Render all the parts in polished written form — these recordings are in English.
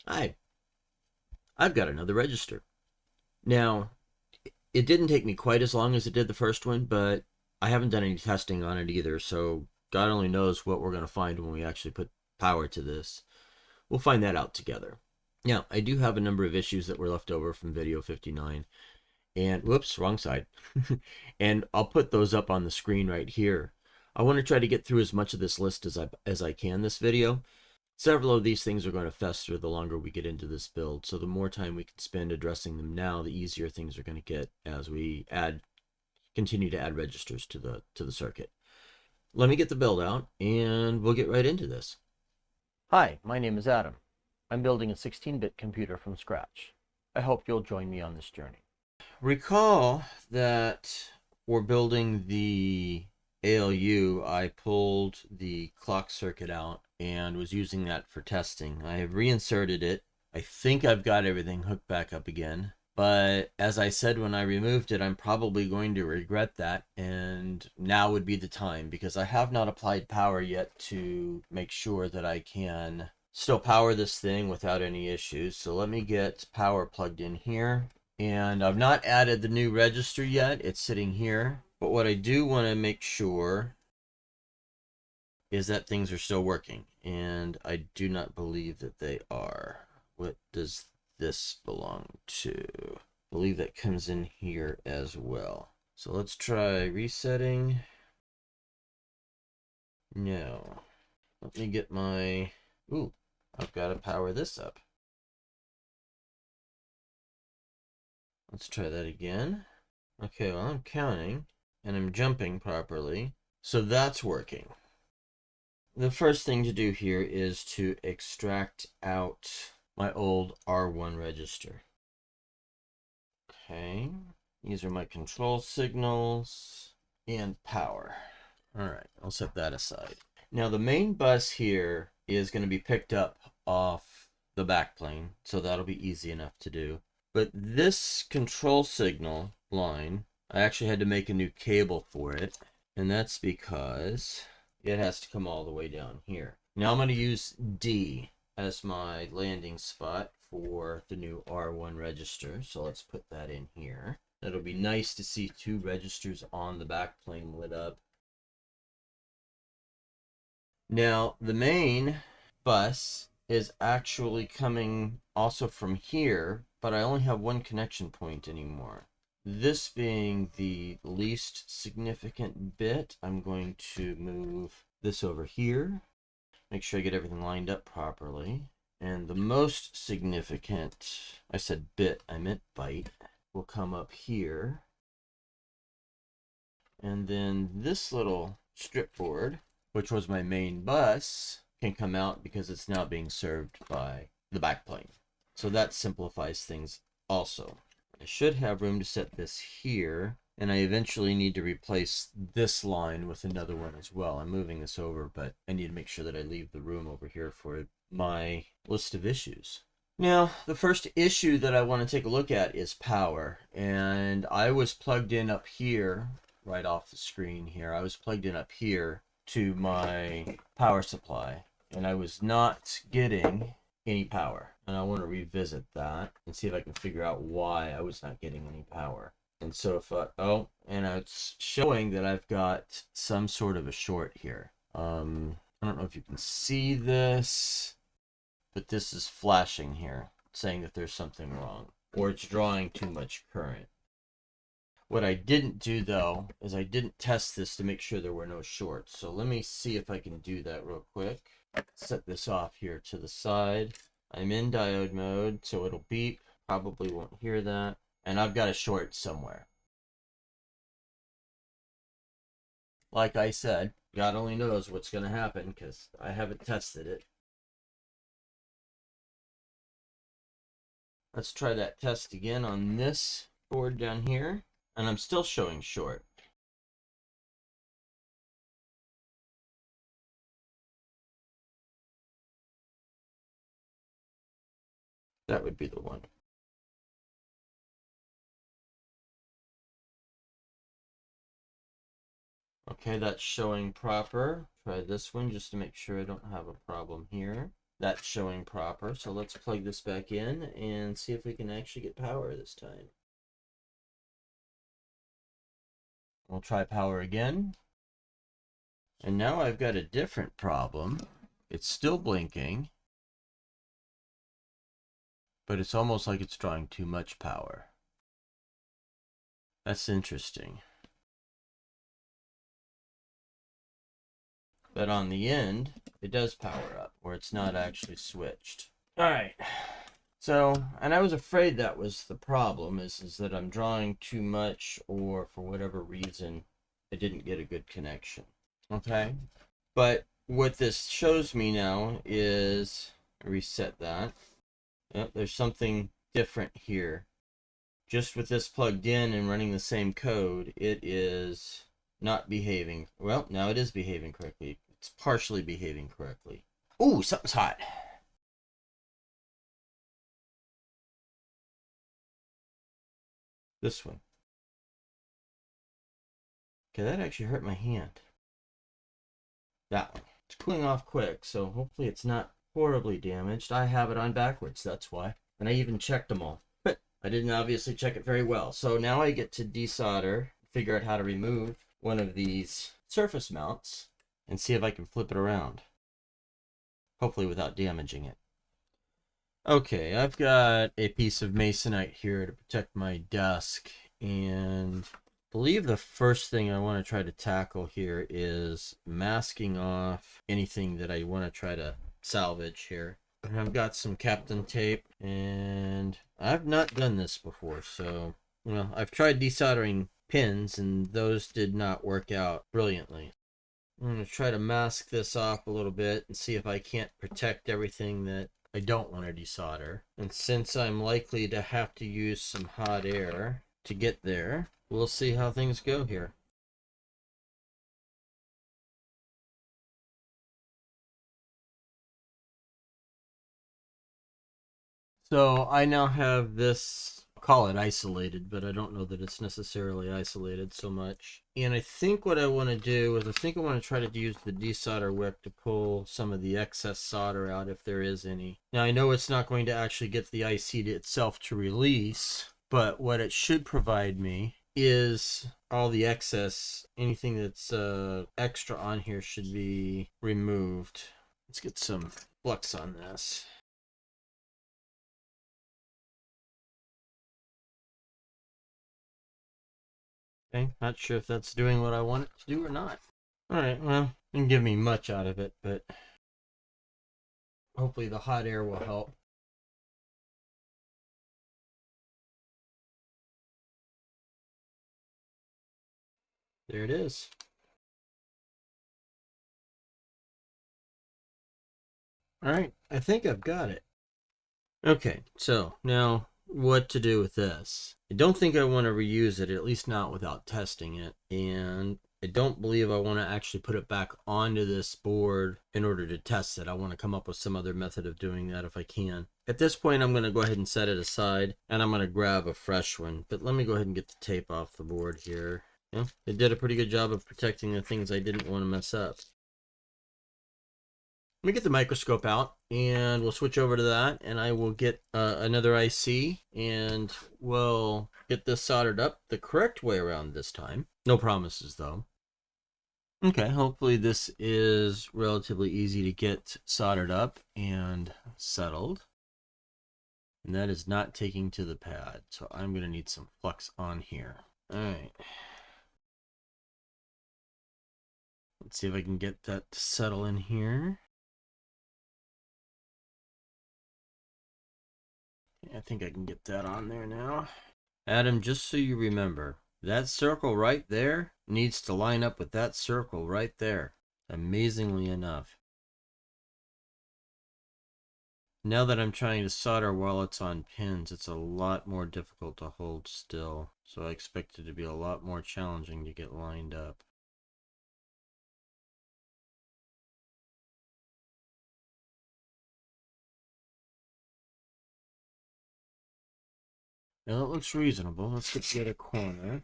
Hi, I've got another register. Now, it didn't take me quite as long as it did the first one, but I haven't done any testing on it either, so God only knows what we're going to find when we actually put power to this. We'll find that out together. Now, I do have a number of issues that were left over from video 59, and whoops, wrong side. And I'll put those up on the screen right here. I want to try to get through as much of this list as I can this video. Several of these things are going to fester the longer we get into this build, so the more time we can spend addressing them now, the easier things are going to get as we continue to add registers to the circuit. Let me get the build out and we'll get right into this. Hi, my name is Adam. I'm building a 16-bit computer from scratch. I hope you'll join me on this journey. Recall that for building the ALU, I pulled the clock circuit out and was using that for testing. I have reinserted it. I think I've got everything hooked back up again. But as I said when I removed it, I'm probably going to regret that, and now would be the time because I have not applied power yet to make sure that I can still power this thing without any issues. So let me get power plugged in here. And I've not added the new register yet. It's sitting here. But what I do want to make sure is that things are still working. And I do not believe that they are. What does this belong to? I believe that comes in here as well. So let's try resetting. No. Let me get my... Ooh, I've got to power this up. Let's try that again. Okay, well, I'm counting and I'm jumping properly. So that's working. The first thing to do here is to extract out my old R1 register. Okay, these are my control signals and power. All right, I'll set that aside. Now the main bus here is going to be picked up off the backplane, so that'll be easy enough to do. But this control signal line, I actually had to make a new cable for it, and that's because it has to come all the way down here. Now I'm going to use D as my landing spot for the new R1 register, so let's put that in here. It'll be nice to see two registers on the backplane lit up. Now the main bus is actually coming also from here, but I only have one connection point anymore. This being the least significant bit, I'm going to move this over here, make sure I get everything lined up properly. And the most significant, I said bit, I meant byte, will come up here. And then this little strip board, which was my main bus, can come out because it's now being served by the backplane. So that simplifies things also. I should have room to set this here, and I eventually need to replace this line with another one as well. I'm moving this over, but I need to make sure that I leave the room over here for my list of issues. Now, the first issue that I want to take a look at is power, and I was plugged in up here, right off the screen here. I was plugged in up here to my power supply, and I was not getting any power. And I want to revisit that and see if I can figure out why I was not getting any power. And so if and it's showing that I've got some sort of a short here. I don't know if you can see this, but this is flashing here, saying that there's something wrong, or it's drawing too much current. What I didn't do, though, is I didn't test this to make sure there were no shorts. So let me see if I can do that real quick. Set this off here to the side. I'm in diode mode, so it'll beep. Probably won't hear that. And I've got a short somewhere. Like I said, God only knows what's going to happen because I haven't tested it. Let's try that test again on this board down here. And I'm still showing short. That would be the one. Okay, that's showing proper. Try this one just to make sure I don't have a problem here. That's showing proper. So let's plug this back in and see if we can actually get power this time. We'll try power again. And now I've got a different problem. It's still blinking, but it's almost like it's drawing too much power. That's interesting. But on the end, it does power up, where it's not actually switched. All right. So, and I was afraid that was the problem, is that I'm drawing too much, or for whatever reason, I didn't get a good connection. Okay? But what this shows me now is, reset that. Yep, there's something different here. Just with this plugged in and running the same code, it is not behaving. Well, now it is behaving correctly. It's partially behaving correctly. Ooh, something's hot. This one. Okay, that actually hurt my hand. That one. It's cooling off quick, so hopefully it's not horribly damaged. I have it on backwards, that's why. And I even checked them all. But I didn't obviously check it very well. So now I get to desolder, figure out how to remove one of these surface mounts, and see if I can flip it around. Hopefully without damaging it. Okay, I've got a piece of masonite here to protect my desk, and I believe the first thing I want to try to tackle here is masking off anything that I want to try to salvage here. And I've got some Captain tape, and I've not done this before, so well, I've tried desoldering pins, and those did not work out brilliantly. I'm going to try to mask this off a little bit and see if I can't protect everything that I don't want to desolder. And since I'm likely to have to use some hot air to get there, we'll see how things go here. So I now have this, call it isolated, but I don't know that it's necessarily isolated so much. And I think what I want to do is I want to try to use the desolder wick to pull some of the excess solder out if there is any. Now I know it's not going to actually get the IC itself to release, but what it should provide me is all the excess, anything that's extra on here should be removed. Let's get some flux on this. Okay, not sure if that's doing what I want it to do or not. Alright, well, it didn't give me much out of it, but hopefully the hot air will help. There it is. Alright, I think I've got it. Okay, so now what to do with this? I don't think I want to reuse it, at least not without testing it, and I don't believe I want to actually put it back onto this board in order to test it. I want to come up with some other method of doing that if I can. At this point, I'm going to go ahead and set it aside, and I'm going to grab a fresh one. But let me go ahead and get the tape off the board here. Yeah, it did a pretty good job of protecting the things I didn't want to mess up. Let me get the microscope out, and we'll switch over to that, and I will get another IC, and we'll get this soldered up the correct way around this time. No promises, though. Okay, hopefully this is relatively easy to get soldered up and settled. And that is not taking to the pad, so I'm going to need some flux on here. All right. Let's see if I can get that to settle in here. I think I can get that on there now. Adam, just so you remember, that circle right there needs to line up with that circle right there. Amazingly enough. Now that I'm trying to solder while it's on pins, it's a lot more difficult to hold still. So I expect it to be a lot more challenging to get lined up. Now that looks reasonable. Let's get the other corner.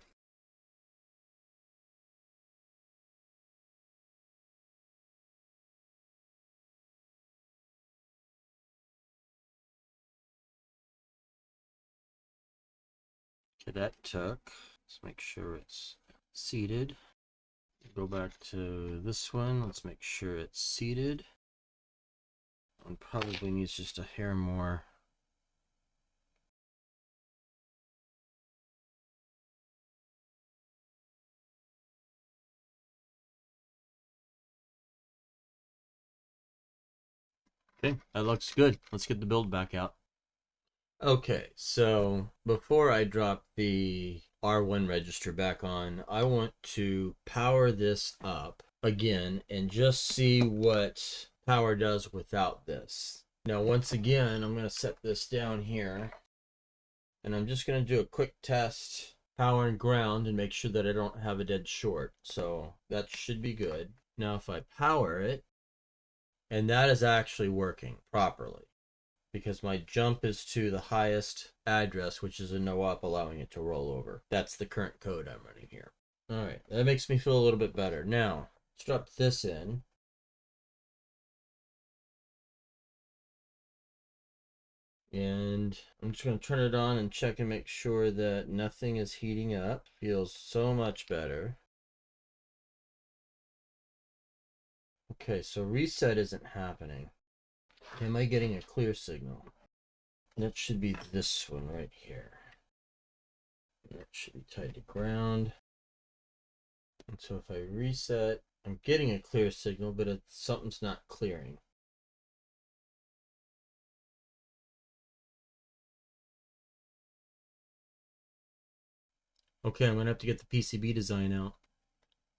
Okay, that took. Let's make sure it's seated. Go back to this one. Let's make sure it's seated. It probably needs just a hair more. Okay, that looks good. Let's get the build back out. Okay, so before I drop the R1 register back on, I want to power this up again and just see what power does without this. Now, once again, I'm going to set this down here, and I'm just going to do a quick test, power and ground, and make sure that I don't have a dead short. So that should be good. Now, if I power it, and that is actually working properly, because my jump is to the highest address, which is a no-op, allowing it to roll over. That's the current code I'm running here. All right, that makes me feel a little bit better. Now, let's drop this in. And I'm just going to turn it on and check and make sure that nothing is heating up. Feels so much better. Okay, so reset isn't happening. Am I getting a clear signal? That should be this one right here. That should be tied to ground. And so if I reset, I'm getting a clear signal, but something's not clearing. Okay, I'm going to have to get the PCB design out.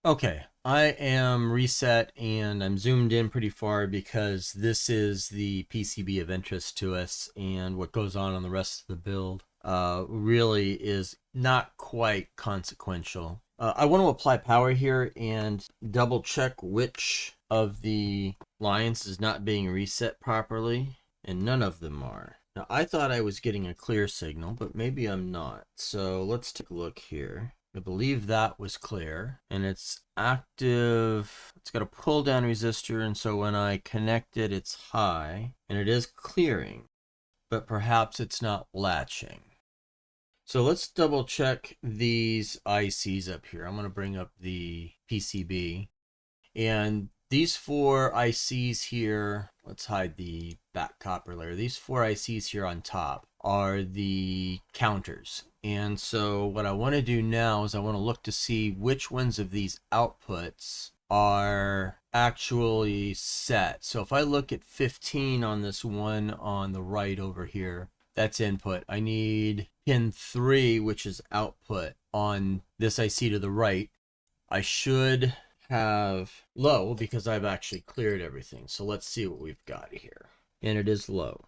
Okay, I am reset and I'm zoomed in pretty far because this is the PCB of interest to us, and what goes on the rest of the build really is not quite consequential. I want to apply power here and double check which of the lines is not being reset properly, and none of them are. Now, I thought I was getting a clear signal, but maybe I'm not. So let's take a look here. I believe that was clear, and it's active. It's got a pull down resistor, and so when I connect it, it's high, and it is clearing, but perhaps it's not latching. So let's double check these ICs up here. I'm going to bring up the PCB, and these four ICs here, let's hide the back copper layer. These four ICs here on top are the counters. And so what I want to do now is I want to look to see which ones of these outputs are actually set. So if I look at 15 on this one on the right over here, that's input. I need pin 3, which is output, on this IC to the right. I should have low because I've actually cleared everything. So let's see what we've got here. And it is low.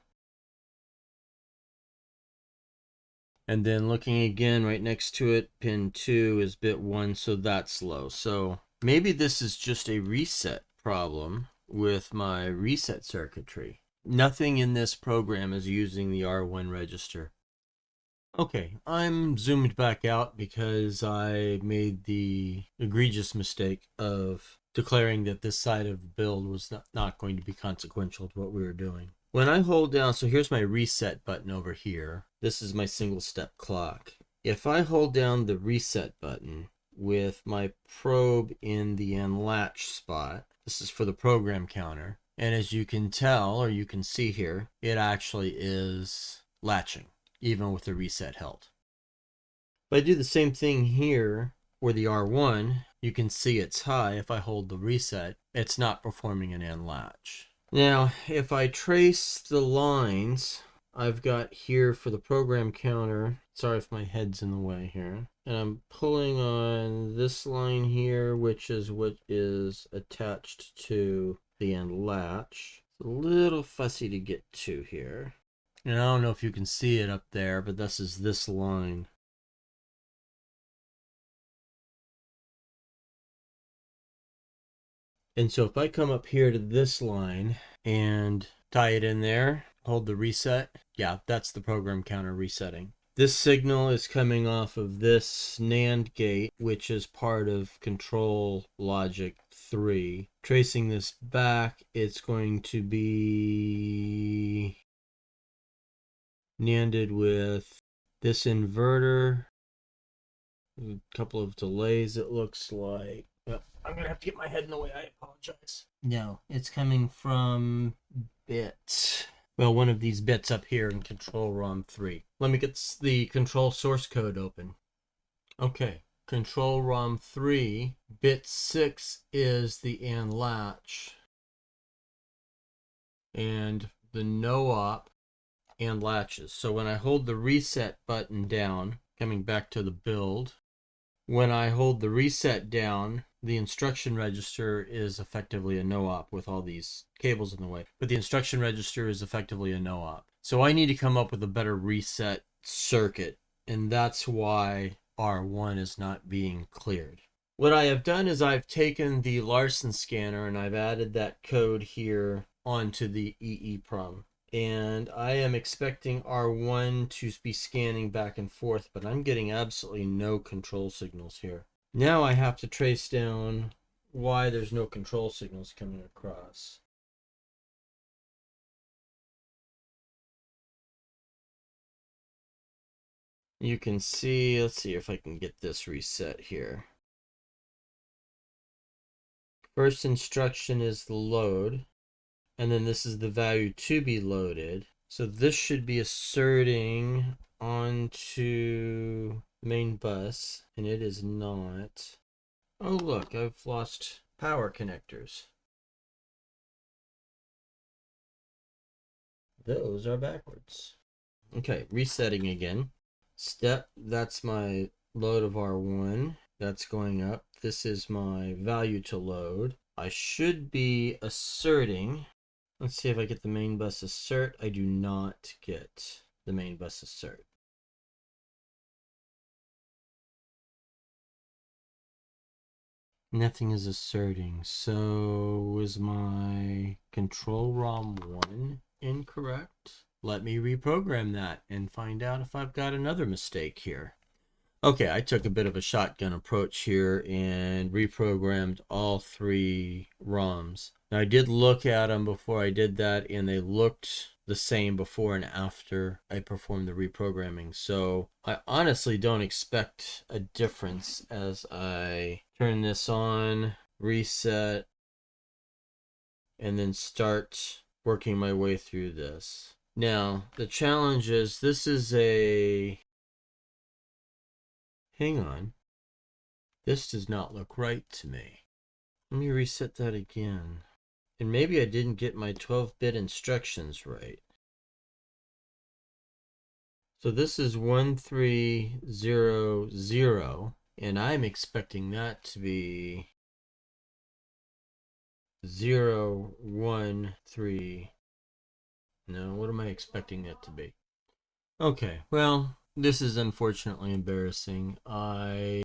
And then looking again right next to it, pin 2 is bit 1, so that's low. So maybe this is just a reset problem with my reset circuitry. Nothing in this program is using the R1 register. Okay, I'm zoomed back out because I made the egregious mistake of declaring that this side of the build was not going to be consequential to what we were doing. When I hold down, so here's my reset button over here. This is my single step clock. If I hold down the reset button with my probe in the unlatch spot, this is for the program counter. And as you can tell, or you can see here, it actually is latching, even with the reset held. If I do the same thing here for the R1, you can see it's high. If I hold the reset, it's not performing an unlatch. Now, if I trace the lines I've got here for the program counter, sorry if my head's in the way here, and I'm pulling on this line here, which is what is attached to the unlatch. It's a little fussy to get to here. And I don't know if you can see it up there, but this is this line. And so if I come up here to this line and tie it in there, hold the reset, yeah, that's the program counter resetting. This signal is coming off of this NAND gate, which is part of control logic 3. Tracing this back, it's going to be NANDed with this inverter A couple of delays, it looks like. Oh, I'm gonna have to get my head in the way. I apologize. No, it's coming from bits. Well, one of these bits up here in Control ROM 3. Let me get the control source code open. Okay, Control ROM 3, bit 6 is the AND latch, and the no op and latches. So when I hold the reset button down, coming back to the build, when I hold the reset down, the instruction register is effectively a no-op with all these cables in the way. But the instruction register is effectively a no-op. So I need to come up with a better reset circuit, and that's why R1 is not being cleared. What I have done is I've taken the Larson scanner and I've added that code here onto the EEPROM. And I am expecting R1 to be scanning back and forth, but I'm getting absolutely no control signals here. Now I have to trace down why there's no control signals coming across. You can see, let's see if I can get this reset here. First instruction is the load, and then this is the value to be loaded. So this should be asserting onto main bus, and it is not. Oh look, I've lost power connectors. Those are backwards. Okay, resetting again. Step, that's my load of R1. That's going up. This is my value to load. I should be asserting. Let's see if I get the main bus assert. I do not get the main bus assert. Nothing is asserting. So is my control ROM 1 incorrect? Let me reprogram that and find out if I've got another mistake here. Okay, I took a bit of a shotgun approach here and reprogrammed all 3 ROMs. Now I did look at them before I did that, and they looked the same before and after I performed the reprogramming. So I honestly don't expect a difference as I turn this on, reset, and then start working my way through this. Now, the challenge is this is a... Hang on. This does not look right to me. Let me reset that again. And maybe I didn't get my 12-bit instructions right. So this is 1300, and I'm expecting that to be 013. No, what am I expecting it to be? Okay, well, this is unfortunately embarrassing. My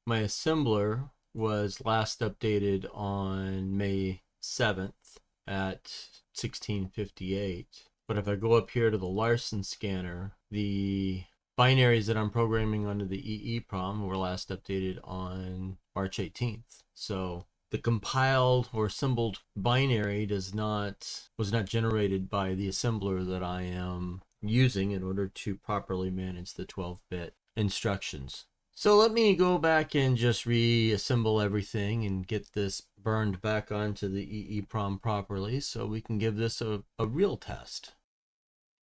assembler was last updated on May 7th at 1658. But if I go up here to the Larson scanner, the binaries that I'm programming onto the EEPROM were last updated on March 18th. So the compiled or assembled binary was not generated by the assembler that I am using in order to properly manage the 12-bit instructions. So let me go back and just reassemble everything and get this burned back onto the EEPROM properly so we can give this a real test.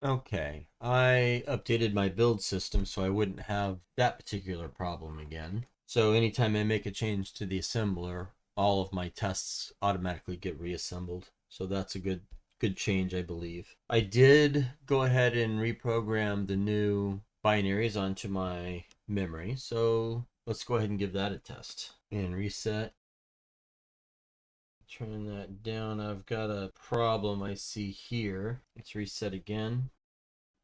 Okay, I updated my build system so I wouldn't have that particular problem again. So anytime I make a change to the assembler, all of my tests automatically get reassembled. So that's a good change, I believe. I did go ahead and reprogram the new binaries onto my memory. So let's go ahead and give that a test. And reset. Turn that down. I've got a problem I see here. Let's reset again.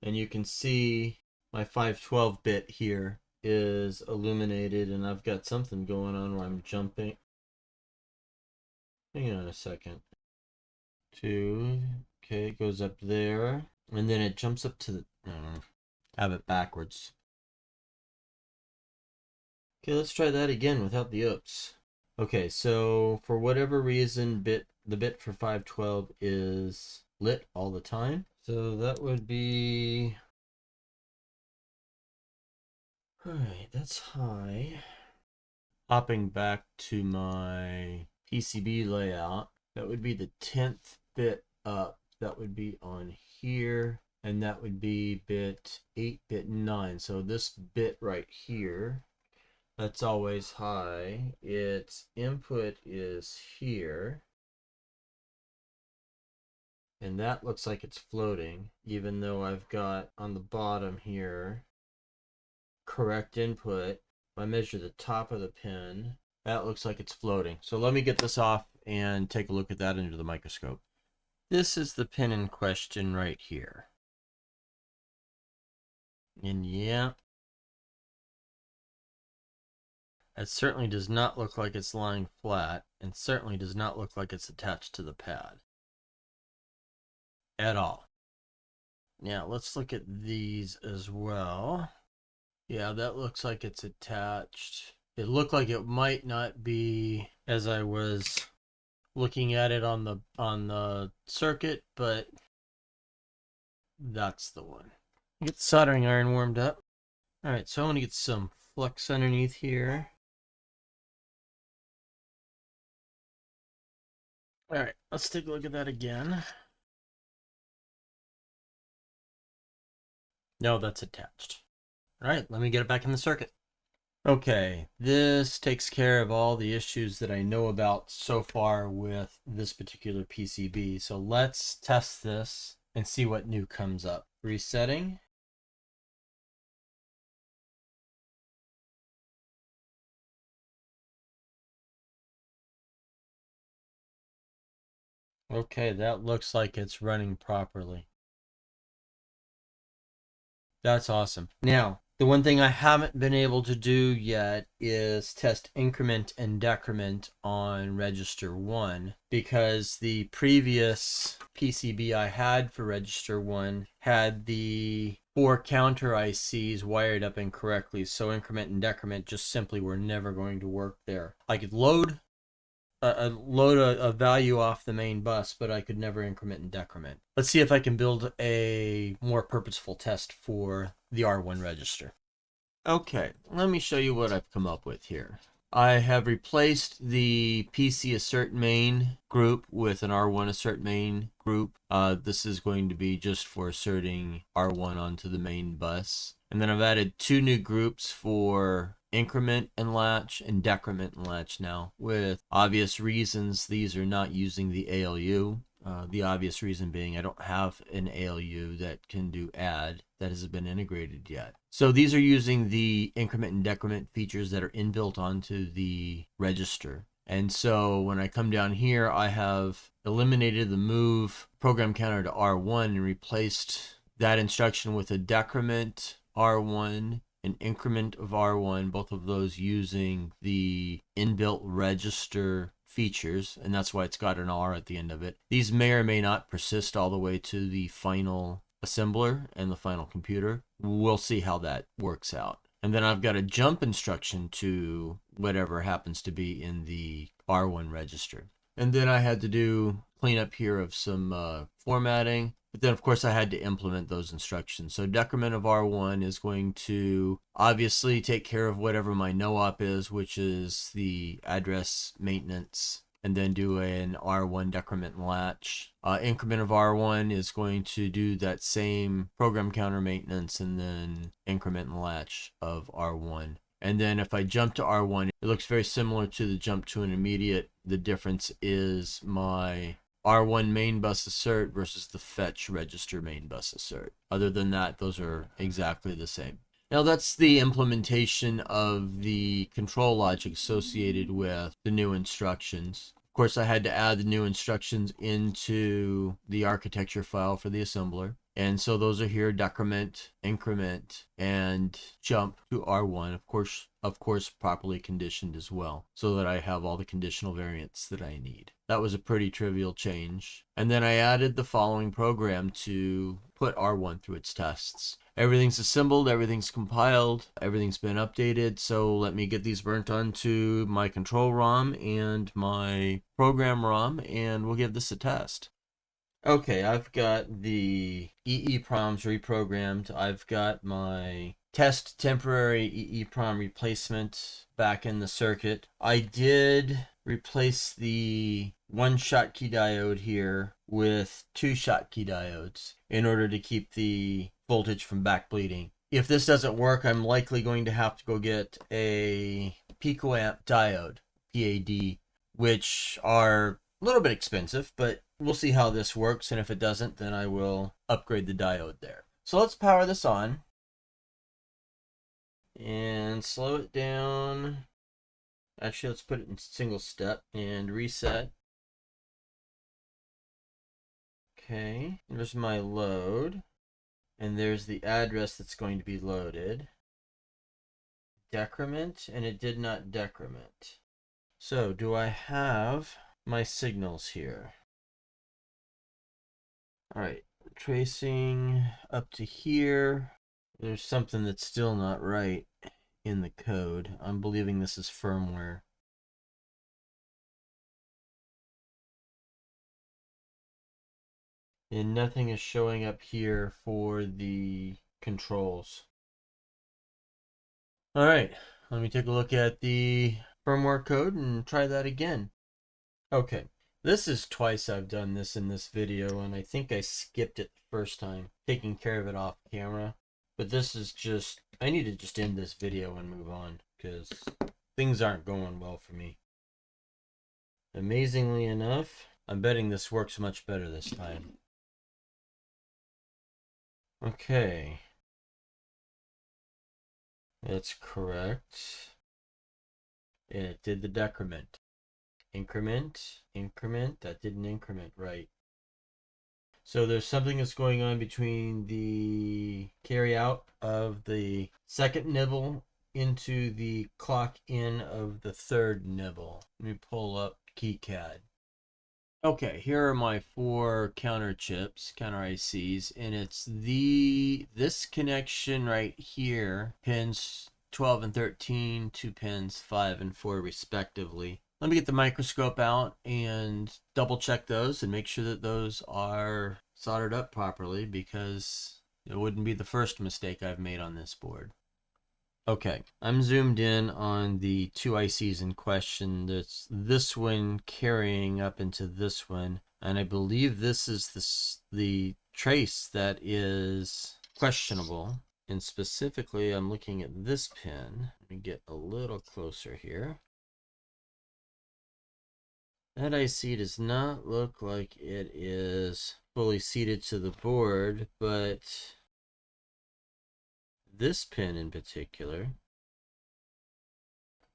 And you can see my 512-bit here is illuminated, and I've got something going on where I'm jumping. Hang on a second. 2. Okay, it goes up there. And then it jumps up to the... I don't know. Have it backwards. Okay, let's try that again without the oops. Okay, so for whatever reason, the bit for 512 is lit all the time. So that would be... Alright, that's high. Hopping back to my PCB layout, that would be the 10th bit up. That would be on here, and that would be bit 8, bit 9. So this bit right here, that's always high. Its input is here, and that looks like it's floating, even though I've got on the bottom here correct input. If I measure the top of the pin, that looks like it's floating. So let me get this off and take a look at that under the microscope. This is the pin in question right here. And yeah, it certainly does not look like it's lying flat, and certainly does not look like it's attached to the pad at all. Now let's look at these as well. Yeah, that looks like it's attached. It looked like it might not be as I was looking at it on the circuit, but that's the one. Get the soldering iron warmed up. All right, so I'm gonna get some flux underneath here. All right, let's take a look at that again. No, that's attached. All right, let me get it back in the circuit. Okay, this takes care of all the issues that I know about so far with this particular PCB. So let's test this and see what new comes up. Resetting. Okay, that looks like it's running properly. That's awesome. Now, the one thing I haven't been able to do yet is test increment and decrement on register 1, because the previous PCB I had for register 1 had the 4 counter ICs wired up incorrectly, so increment and decrement just simply were never going to work there. I could load a value off the main bus, but I could never increment and decrement. Let's see if I can build a more purposeful test for the R1 register. Okay, let me show you what I've come up with here. I have replaced the PC assert main group with an R1 assert main group. This is going to be just for asserting R1 onto the main bus. And then I've added 2 new groups for increment and latch and decrement and latch now. With obvious reasons, these are not using the ALU. The obvious reason being I don't have an ALU that can do add that hasn't been integrated yet. So these are using the increment and decrement features that are inbuilt onto the register. And so when I come down here, I have eliminated the move program counter to R1 and replaced that instruction with a decrement R1, an increment of R1, both of those using the inbuilt register features, and that's why it's got an R at the end of it. These may or may not persist all the way to the final assembler and the final computer. We'll see how that works out. And then I've got a jump instruction to whatever happens to be in the R1 register. And then I had to do cleanup here of some formatting. But then, of course, I had to implement those instructions. So decrement of R1 is going to obviously take care of whatever my no-op is, which is the address maintenance, and then do an R1 decrement and latch. Increment of R1 is going to do that same program counter maintenance and then increment and latch of R1. And then if I jump to R1, it looks very similar to the jump to an immediate. The difference is my R1 main bus assert versus the fetch register main bus assert. Other than that, those are exactly the same. Now that's the implementation of the control logic associated with the new instructions. Of course, I had to add the new instructions into the architecture file for the assembler. And so those are here: decrement, increment, and jump to R1. Of course, properly conditioned as well, so that I have all the conditional variants that I need. That was a pretty trivial change. And then I added the following program to put R1 through its tests. Everything's assembled, everything's compiled, everything's been updated. So let me get these burnt onto my control ROM and my program ROM, and we'll give this a test. Okay, I've got the EEPROMs reprogrammed. I've got my test temporary EEPROM replacement back in the circuit. I did replace the one Schottky diode here with two Schottky diodes in order to keep the voltage from back bleeding. If this doesn't work, I'm likely going to have to go get a picoamp diode, PAD, which are a little bit expensive, but we'll see how this works, and if it doesn't, then I will upgrade the diode there. So let's power this on and slow it down. Actually, let's put it in single step and reset. Okay, there's my load, and there's the address that's going to be loaded. Decrement, and it did not decrement. So do I have my signals here? All right, tracing up to here. There's something that's still not right in the code. I'm believing this is firmware. And nothing is showing up here for the controls. All right, let me take a look at the firmware code and try that again. Okay, this is twice I've done this in this video, and I think I skipped it the first time, taking care of it off camera. But this is just, I need to just end this video and move on, because things aren't going well for me. Amazingly enough, I'm betting this works much better this time. Okay. That's correct. And it did the decrement. Increment, increment, that didn't increment right. So there's something that's going on between the carry out of the second nibble into the clock in of the third nibble. Let me pull up KiCad. Okay, here are my 4 counter chips, counter ICs, and it's this connection right here, pins 12 and 13, 2 pins 5 and 4 respectively. Let me get the microscope out and double check those and make sure that those are soldered up properly, because it wouldn't be the first mistake I've made on this board. Okay, I'm zoomed in on the 2 ICs in question. That's this one carrying up into this one, and I believe this is the trace that is questionable. And specifically, I'm looking at this pin. Let me get a little closer here. That IC does not look like it is fully seated to the board, but this pin in particular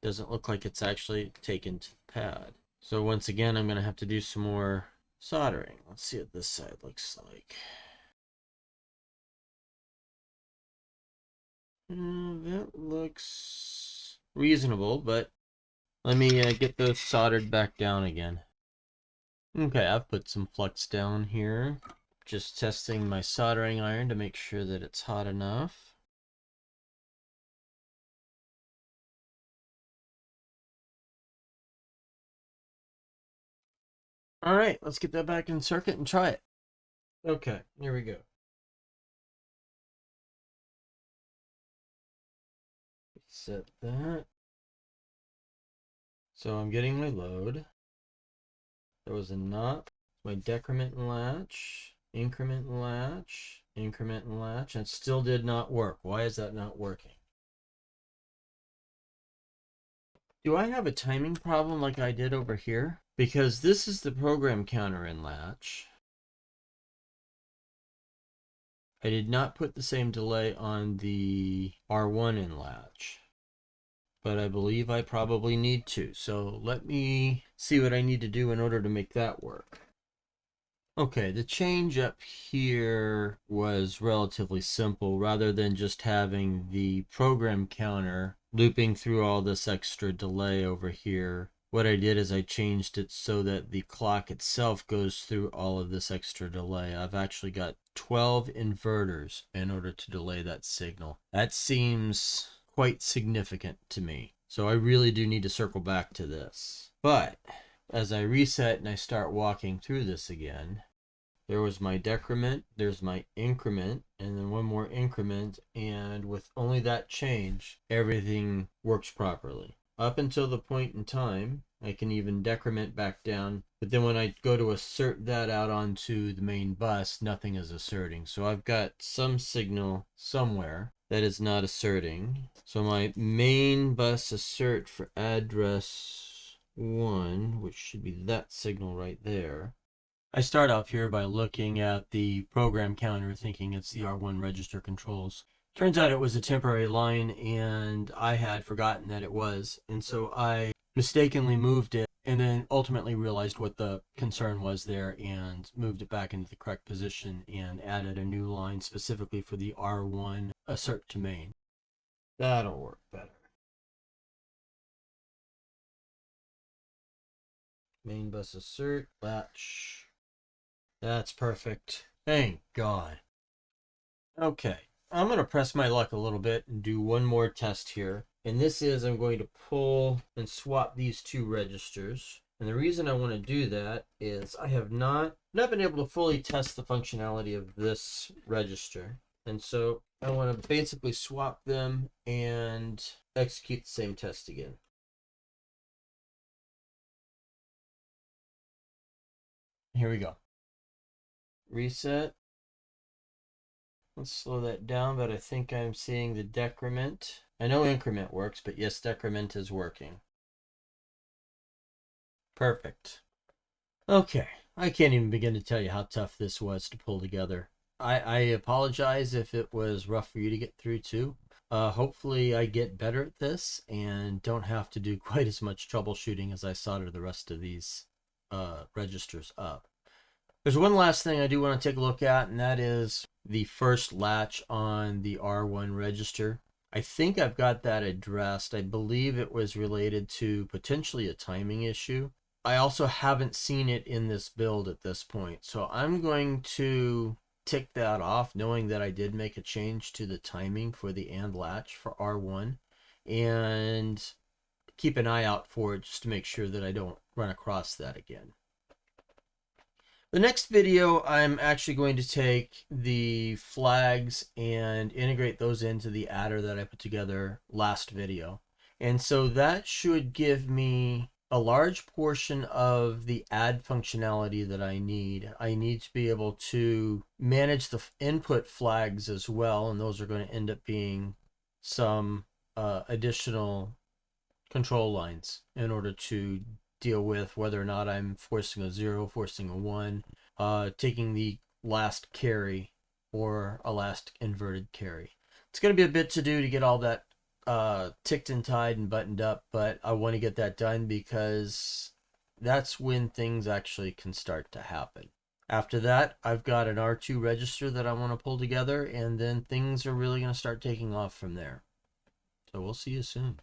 doesn't look like it's actually taken to the pad. So once again, I'm going to have to do some more soldering. Let's see what this side looks like. That looks reasonable, but let me get those soldered back down again. Okay, I've put some flux down here. Just testing my soldering iron to make sure that it's hot enough. All right, let's get that back in circuit and try it. Okay, here we go. Set that. So I'm getting my load. There was a knot, my decrement and latch, increment and latch, increment and latch, and it still did not work. Why is that not working? Do I have a timing problem like I did over here? Because this is the program counter in latch. I did not put the same delay on the R1 in latch, but I believe I probably need to. So let me see what I need to do in order to make that work. Okay, the change up here was relatively simple. Rather than just having the program counter looping through all this extra delay over here, what I did is I changed it so that the clock itself goes through all of this extra delay. I've actually got 12 inverters in order to delay that signal. That seems quite significant to me. So I really do need to circle back to this. But as I reset and I start walking through this again, There was my decrement, there's my increment, and then one more increment, and with only that change, everything works properly. Up until the point in time, I can even decrement back down, but then when I go to assert that out onto the main bus, nothing is asserting. So I've got some signal somewhere that is not asserting. So my main bus assert for address 1, which should be that signal right there. I start off here by looking at the program counter, thinking it's the R1 register controls. Turns out it was a temporary line, and I had forgotten that it was. And so I mistakenly moved it, and then ultimately realized what the concern was there and moved it back into the correct position and added a new line specifically for the R1 assert to main. That'll work better. Main bus assert, latch. That's perfect. Thank God. Okay, I'm going to press my luck a little bit and do one more test here. And this is I'm going to pull and swap these two registers. And the reason I want to do that is I have not been able to fully test the functionality of this register. And so I want to basically swap them and execute the same test again. Here we go. Reset. Let's slow that down, but I think I'm seeing the decrement. I know increment works, but yes, decrement is working. Perfect. Okay, I can't even begin to tell you how tough this was to pull together. I apologize if it was rough for you to get through too. Hopefully I get better at this and don't have to do quite as much troubleshooting as I solder the rest of these registers up. There's one last thing I do want to take a look at, and that is the first latch on the R1 register. I think I've got that addressed. I believe it was related to potentially a timing issue. I also haven't seen it in this build at this point, so I'm going to tick that off, knowing that I did make a change to the timing for the AND latch for R1, and keep an eye out for it just to make sure that I don't run across that again. The next video, I'm actually going to take the flags and integrate those into the adder that I put together last video. And so that should give me a large portion of the add functionality that I need. I need to be able to manage the input flags as well, and those are going to end up being some additional control lines in order to deal with whether or not I'm forcing a 0, forcing a 1, taking the last carry or a last inverted carry. It's going to be a bit to do to get all that ticked and tied and buttoned up, but I want to get that done because that's when things actually can start to happen. After that, I've got an R2 register that I want to pull together, and then things are really going to start taking off from there. So we'll see you soon.